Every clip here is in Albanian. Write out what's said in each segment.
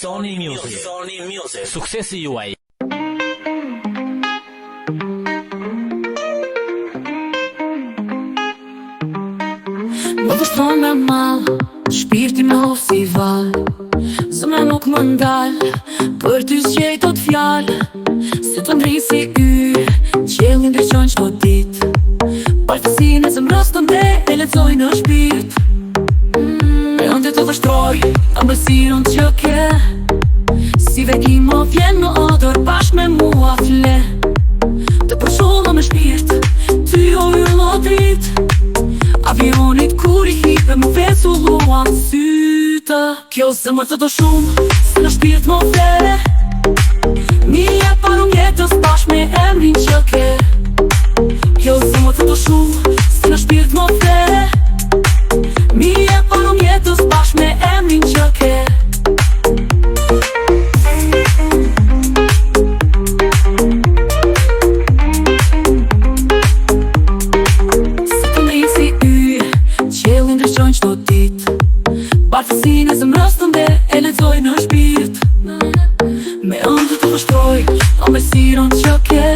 Sony Music. Suksesi juaj. Më vështron me malë, shpirti me hovë si valë. Zemra nuk më ndalë, për ty s'gjej tot fjallë. Se të ndri si yje, qiellin ndryqon çdo ditë. Paltësinë e zemrës tënde e lexoj në shpirt. E ëndë të vështroj, ëmbëlsirën që ke. Si vegim më vjen në odër, bashkë me mua fle. Të përshullë me shpirt, ty o yllë o dritë. Avionit kur i hipe më vesulluan sytë. Kjo zemër të do shumë, se në shpirt më fle. Mi e parum jetës bashkë me emrin që ke. Kjo zemër të do shumë, se në shpirt më fle. Mi e parum jetës bashkë me emrin që ke. Bartësinë e zemrës tënde e lexoj në shpirt. Me ëndë të vështroj, ëmbëlsirën që ke.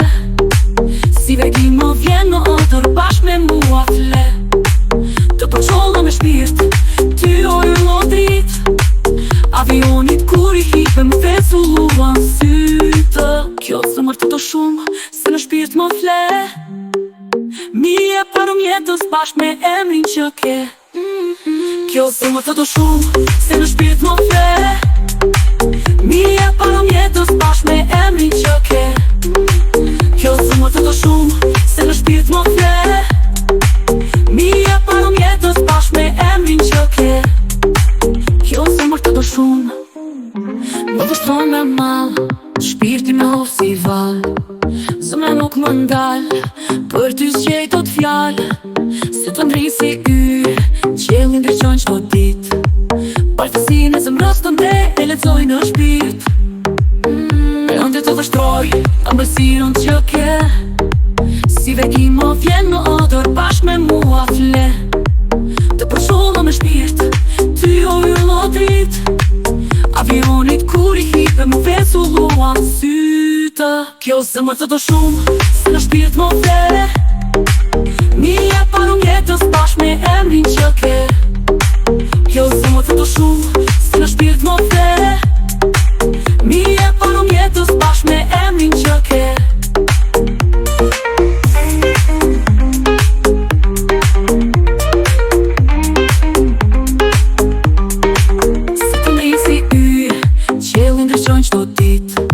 Si vegim më vjen në odër, bashkë me mua fle. Të përqollë me shpirt, ty o yllë o dritë. Avionit kur i hipe më vesulluan sytë. Kjo zemër të do shumë, se në shpirt më fle. Mi e parum jetës bashkë me emrin që ke. Kjo zemër të do shumë, se në shpirt më fle. Mi e parum jetës bashkë me emrin që ke. Kjo zemër të do shumë, se në shpirt më fle. Mi e parum jetës bashkë me emrin që ke. Kjo zemër të do shumë. Më vështron me malë, shpirti me hovë si valë. Zemra nuk më ndalë, për ty s'gjej tot fjallë. Se të ndri si yje, qiellin ndryqon çdo ditë. Bartësinë e zemrës tënde e lexoj në shpirt. E ëndë të vështroj, ëmbëlsirën që ke. Si vegim më vjen në odër, bashkë me mua fle. Të përshullë me shpirt, ty o yllë o dritë. Avionit kur i hipe më vesulluan sytë. Kjo zemër të do shumë, se në shpirt më fle. Mi e parum jetës bashkë me emrin që ke. Kjo zemër të do shumë, se në shpirt më fle. Mi e parum jetës bashkë me emrin që ke. Se të ndri si yje, qiellin ndryqon çdo ditë.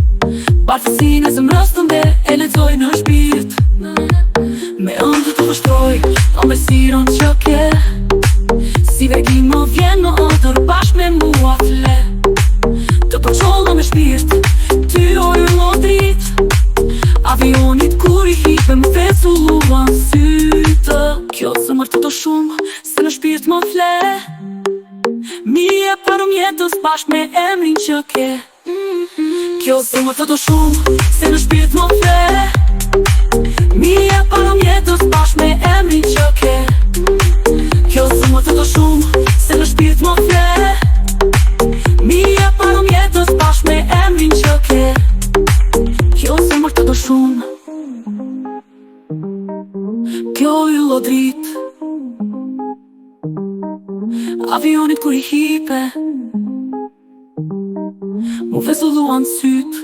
Bartësinë e zemrës tënde e lexoj në shpirt. Me ëndë të vështroj, ëmbëlsirën që ke. Si vegim më vjen në odër, bashkë me mua fle. Të përqollë me shpirt, ty o yllë o dritë. Avionit kur i hipe më vesulluan sytë. Kjo zemër të do shumë, se në shpirt më fle. Mi e parum jetës bashkë me emrin që ke. Kjo zemër të do shumë, se në shpirt më fle. Mi e parum jetës bashkë me emrin që ke. Kjo zemër të do shumë, se në shpirt më fle. Mi e parum jetës bashkë me emrin që ke. Kjo zemër të do shumë. Kjo yllë o dritë. Avionit kur i hipe më vesulluan sytë.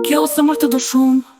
Kjo zemër të do shumë.